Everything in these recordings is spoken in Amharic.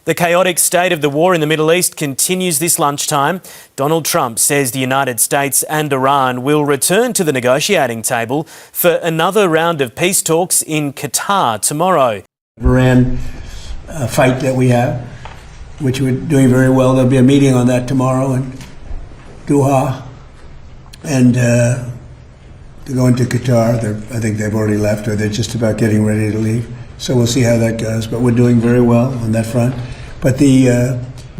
The chaotic state of the war in the Middle East continues this lunchtime. Donald Trump says the United States and Iran will return to the negotiating table for another round of peace talks in Qatar tomorrow. Iran fight that we have, which we're doing very well. There'll be a meeting on that tomorrow in Doha, and to go into Qatar. I think they've already left, or they're just about getting ready to leave. So we'll see how that goes. But we're doing very well on that front. But the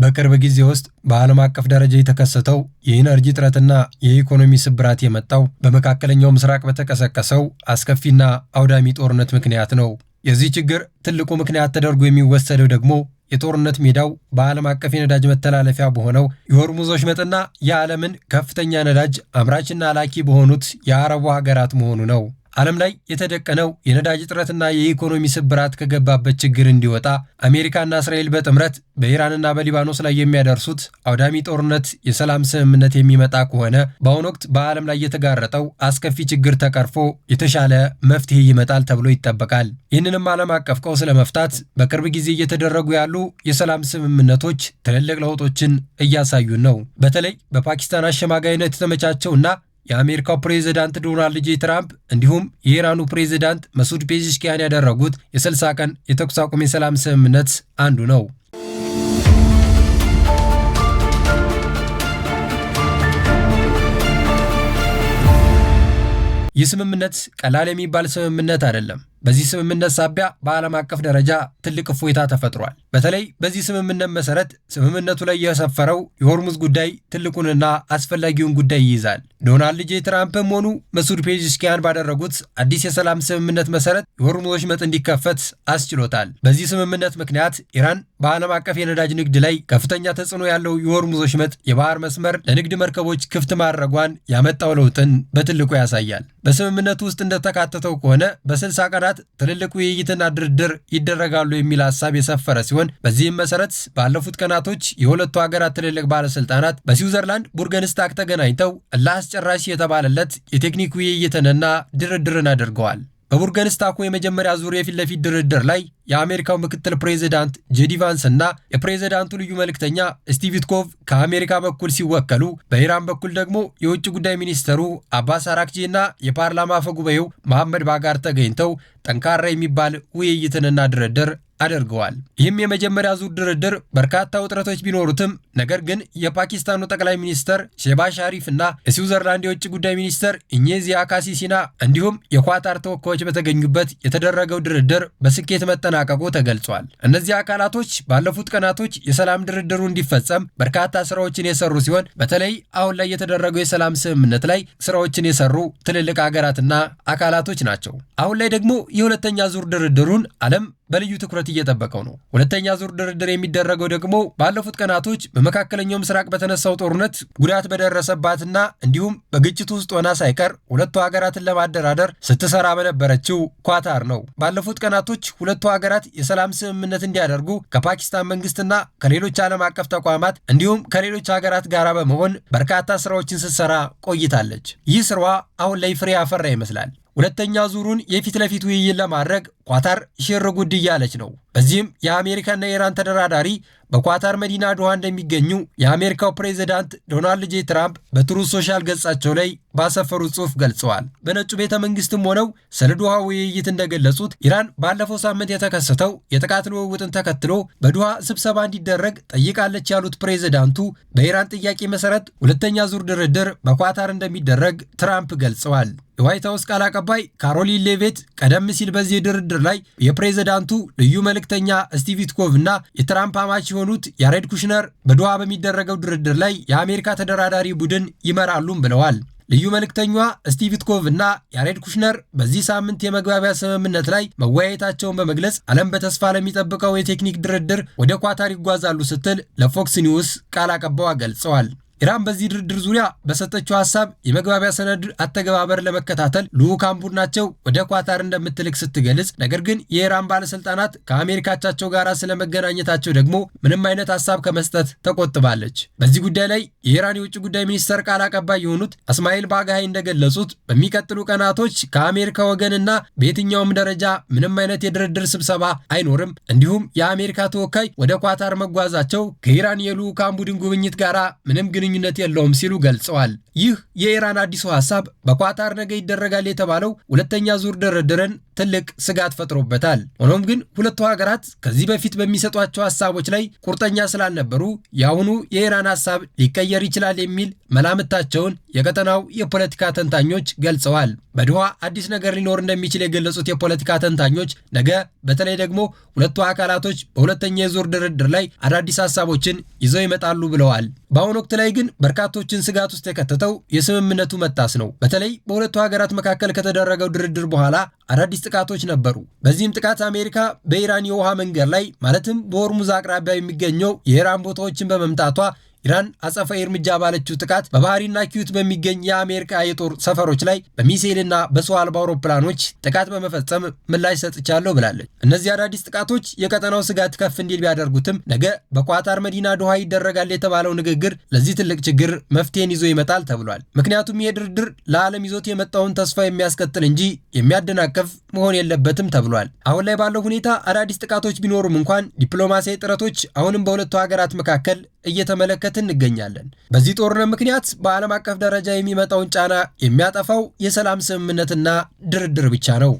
በቅርብ ጊዜ ውስጥ በዓለም አቀፍ ደረጃ የተከሰተው የኢነርጂ እጥረትና የኢኮኖሚ ስብራት የመጣው በመካከለኛው ምስራቅ በተቀሰቀሰው አስከፊና አውዳሚ ጦርነት ምክንያት ነው። የዚህ ችግር ትልቁ ምክንያት ተደርጎ የሚወሰደው ደግሞ የጦርነት ሜዳው በዓለም አቀፍ የነዳጅ መተላለፊያ በሆነው የሆርሙዝ ወሽመጥና የዓለምን ከፍተኛ ነዳጅ አምራችና ላኪ በሆኑት የአረቡ ሀገራት መሆኑ ነው። ዓለም ላይ የተደቀነው የነዳጅ እጥረትና የኢኮኖሚ ስብራት ከገባበት ችግር እንዲወጣ አሜሪካና እስራኤል በጥምረት በኢራንና በሊባኖስ ላይ የሚያደርሱት አውዳሚ ጦርነት የሰላም ስምምነት የሚመጣ ከሆነ በአሁኑ ወቅት በዓለም ላይ የተጋረጠው አስከፊ ችግር ተቀርፎ የተሻለ መፍትሄ ይመጣል ተብሎ ይጠበቃል። ይህንንም ዓለም አቀፍ ቀውስ ለመፍታት በቅርብ ጊዜ እየተደረጉ ያሉ የሰላም ስምምነቶች ትልልቅ ለውጦችን እያሳዩን ነው። በተለይ በፓኪስታን አሸማጋይነት የተመቻቸውና የአሜሪካው ፕሬዝዳንት ዶናልድ ጄ ትራምፕ እንዲሁም የኢራኑ ፕሬዝዳንት መሱድ ፔዜሽኪያን ያደረጉት የ60 ቀን የተኩስ አቁም የሰላም ስምምነት አንዱ ነው። ይህ ስምምነት ቀላል የሚባል ስምምነት አይደለም። በዚህ ስምምነት ሳቢያ በዓለም አቀፍ ደረጃ ትልቅ እፎይታ ተፈጥሯል። በተለይ በዚህ ስምምነት መሰረት ስምምነቱ ላይ የሰፈረው የሆርሙዝ ጉዳይ ትልቁንና አስፈላጊውን ጉዳይ ይይዛል። ዶናልድ ጄ ትራምፕም ሆኑ መሱድ ፔዜሽኪያን ባደረጉት አዲስ የሰላም ስምምነት መሰረት የሆርሙዝ ወሽመጥ እንዲከፈት አስችሎታል። በዚህ ስምምነት ምክንያት ኢራን በዓለም አቀፍ የነዳጅ ንግድ ላይ ከፍተኛ ተጽዕኖ ያለው የሆርሙዝ ወሽመጥ የባህር መስመር ለንግድ መርከቦች ክፍት ማድረጓን ያመጣው ለውጥን በትልቁ ያሳያል። በስምምነቱ ውስጥ እንደተካተተው ከሆነ በ60 ቀናት ትልልቅ ውይይትና ድርድር ይደረጋሉ የሚል ሐሳብ የሰፈረ ሲሆን በዚህም መሰረት ባለፉት ቀናቶች የሁለቱ ሀገራት ትልልቅ ባለስልጣናት በስዊዘርላንድ ቡርገንስታግ ተገናኝተው ለአስጨራሽ የተባለለት የቴክኒክ ውይይትንና ድርድርን አድርገዋል። በቡርገንስታኩ የመጀመሪያ ዙር የፊት ለፊት ድርድር ላይ የአሜሪካው ምክትል ፕሬዝዳንት ጄዲ ቫንስ እና የፕሬዝዳንቱ ልዩ መልእክተኛ ስቲቭ ዊትኮቭ ከአሜሪካ በኩል ሲወከሉ፣ በኢራን በኩል ደግሞ የውጭ ጉዳይ ሚኒስተሩ አባስ አራክቺ እና የፓርላማ አፈ ጉባኤው መሐመድ ባጋር ተገኝተው ጠንካራ የሚባል ውይይትንና ድርድር አድርገዋል። ይህም የመጀመሪያ ዙር ድርድር በርካታ ውጥረቶች ቢኖሩትም ነገር ግን የፓኪስታኑ ጠቅላይ ሚኒስተር ሼባዝ ሻሪፍ እና የስዊዘርላንድ የውጭ ጉዳይ ሚኒስተር ኢኜዚያ ካሲሲና እንዲሁም የኳታር ተወካዮች በተገኙበት የተደረገው ድርድር በስኬት መጠናቀቁ ተገልጿል። እነዚህ አካላቶች ባለፉት ቀናቶች የሰላም ድርድሩ እንዲፈጸም በርካታ ስራዎችን የሰሩ ሲሆን በተለይ አሁን ላይ የተደረገው የሰላም ስምምነት ላይ ስራዎችን የሰሩ ትልልቅ ሀገራትና አካላቶች ናቸው። አሁን ላይ ደግሞ የሁለተኛ ዙር ድርድሩን ዓለም በልዩ ትኩረት እየጠበቀው ነው። ሁለተኛ ዙር ድርድር የሚደረገው ደግሞ ባለፉት ቀናቶች በመካከለኛው ምስራቅ በተነሳው ጦርነት ጉዳት በደረሰባትና እንዲሁም በግጭቱ ውስጥ ሆና ሳይቀር ሁለቱ ሀገራትን ለማደራደር ስትሰራ በነበረችው ኳታር ነው። ባለፉት ቀናቶች ሁለቱ ሀገራት የሰላም ስምምነት እንዲያደርጉ ከፓኪስታን መንግስትና ከሌሎች ዓለም አቀፍ ተቋማት እንዲሁም ከሌሎች ሀገራት ጋር በመሆን በርካታ ስራዎችን ስትሰራ ቆይታለች። ይህ ስራዋ አሁን ላይ ፍሬ ያፈራ ይመስላል። ሁለተኛ ዙሩን የፊት ለፊት ውይይት ለማድረግ ኳታር ሽር ጉድ እያለች ነው። በዚህም የአሜሪካና የኢራን ተደራዳሪ በኳታር መዲና ዶሃ እንደሚገኙ የአሜሪካው ፕሬዝዳንት ዶናልድ ጄ ትራምፕ በትሩዝ ሶሻል ገጻቸው ላይ ባሰፈሩት ጽሑፍ ገልጸዋል። በነጩ ቤተ መንግስትም ሆነው ስለ ዶሃ ውይይት እንደገለጹት ኢራን ባለፈው ሳምንት የተከሰተው የጥቃት ልውውጥን ተከትሎ በዶሃ ስብሰባ እንዲደረግ ጠይቃለች ያሉት ፕሬዝዳንቱ በኢራን ጥያቄ መሰረት ሁለተኛ ዙር ድርድር በኳታር እንደሚደረግ ትራምፕ ገልጸዋል። የዋይት ሃውስ ቃል አቀባይ ካሮሊን ሌቪት ቀደም ሲል በዚህ ድርድር ላይ የፕሬዝዳንቱ ልዩ መልእክተኛ ስቲቭ ዊትኮቭ እና የትራምፕ አማች የሆኑት ያሬድ ኩሽነር በዶሃ በሚደረገው ድርድር ላይ የአሜሪካ ተደራዳሪ ቡድን ይመራሉም ብለዋል። ልዩ መልእክተኛዋ ስቲቭ ዊትኮቭ እና ያሬድ ኩሽነር በዚህ ሳምንት የመግባቢያ ስምምነት ላይ መወያየታቸውን በመግለጽ ዓለም በተስፋ ለሚጠብቀው የቴክኒክ ድርድር ወደ ኳታር ይጓዛሉ ስትል ለፎክስ ኒውስ ቃል አቀባዋ ገልጸዋል። ኢራን በዚህ ድርድር ዙሪያ በሰጠችው ሐሳብ የመግባቢያ ሰነድ አተገባበር ለመከታተል ልዑካን ቡድናቸው ወደ ኳታር እንደምትልክ ስትገልጽ፣ ነገር ግን የኢራን ባለስልጣናት ከአሜሪካቻቸው ጋር ስለመገናኘታቸው ደግሞ ምንም አይነት ሐሳብ ከመስጠት ተቆጥባለች። በዚህ ጉዳይ ላይ የኢራን የውጭ ጉዳይ ሚኒስተር ቃል አቀባይ የሆኑት እስማኤል ባጋይ እንደገለጹት በሚቀጥሉ ቀናቶች ከአሜሪካ ወገንና በየትኛውም ደረጃ ምንም አይነት የድርድር ስብሰባ አይኖርም። እንዲሁም የአሜሪካ ተወካይ ወደ ኳታር መጓዛቸው ከኢራን የልዑካን ቡድን ጉብኝት ጋር ምንም ግንኙነት የለውም ሲሉ ገልጸዋል። ይህ የኢራን አዲሱ ሐሳብ በኳታር ነገ ይደረጋል የተባለው ሁለተኛ ዙር ድርድርን ትልቅ ስጋት ፈጥሮበታል። ሆኖም ግን ሁለቱ ሀገራት ከዚህ በፊት በሚሰጧቸው ሐሳቦች ላይ ቁርጠኛ ስላልነበሩ የአሁኑ የኢራን ሐሳብ ሊቀየር ይችላል የሚል መላምታቸውን የቀጠናው የፖለቲካ ተንታኞች ገልጸዋል። በዶሃ አዲስ ነገር ሊኖር እንደሚችል የገለጹት የፖለቲካ ተንታኞች ነገ በተለይ ደግሞ ሁለቱ አካላቶች በሁለተኛ የዙር ድርድር ላይ አዳዲስ ሐሳቦችን ይዘው ይመጣሉ ብለዋል። በአሁኑ ወቅት ላይ ግን በርካቶችን ስጋት ውስጥ የከተተው የስምምነቱ መጣስ ነው። በተለይ በሁለቱ ሀገራት መካከል ከተደረገው ድርድር በኋላ አዳዲስ ጥቃቶች ነበሩ። በዚህም ጥቃት አሜሪካ በኢራን የውሃ መንገድ ላይ ማለትም በሆርሙዝ አቅራቢያ የሚገኘው የኢራን ቦታዎችን በመምታቷ ኢራን አጸፋዊ እርምጃ ባለችው ጥቃት በባህሪና ኪዩት በሚገኝ የአሜሪካ የጦር ሰፈሮች ላይ በሚሳኤልና በሰው አልባ አውሮፕላኖች ጥቃት በመፈጸም ምላሽ ሰጥቻለሁ ብላለች። እነዚህ አዳዲስ ጥቃቶች የቀጠናው ስጋት ከፍ እንዲል ቢያደርጉትም ነገ በኳታር መዲና ዶሃ ይደረጋል የተባለው ንግግር ለዚህ ትልቅ ችግር መፍትሄን ይዞ ይመጣል ተብሏል። ምክንያቱም ይህ ድርድር ለዓለም ይዞት የመጣውን ተስፋ የሚያስቀጥል እንጂ የሚያደናቅፍ መሆን የለበትም ተብሏል። አሁን ላይ ባለው ሁኔታ አዳዲስ ጥቃቶች ቢኖሩም እንኳን ዲፕሎማሲያዊ ጥረቶች አሁንም በሁለቱ ሀገራት መካከል እየተመለከትን እንገኛለን። በዚህ ጦርነት ምክንያት በዓለም አቀፍ ደረጃ የሚመጣውን ጫና የሚያጠፋው የሰላም ስምምነትና ድርድር ብቻ ነው።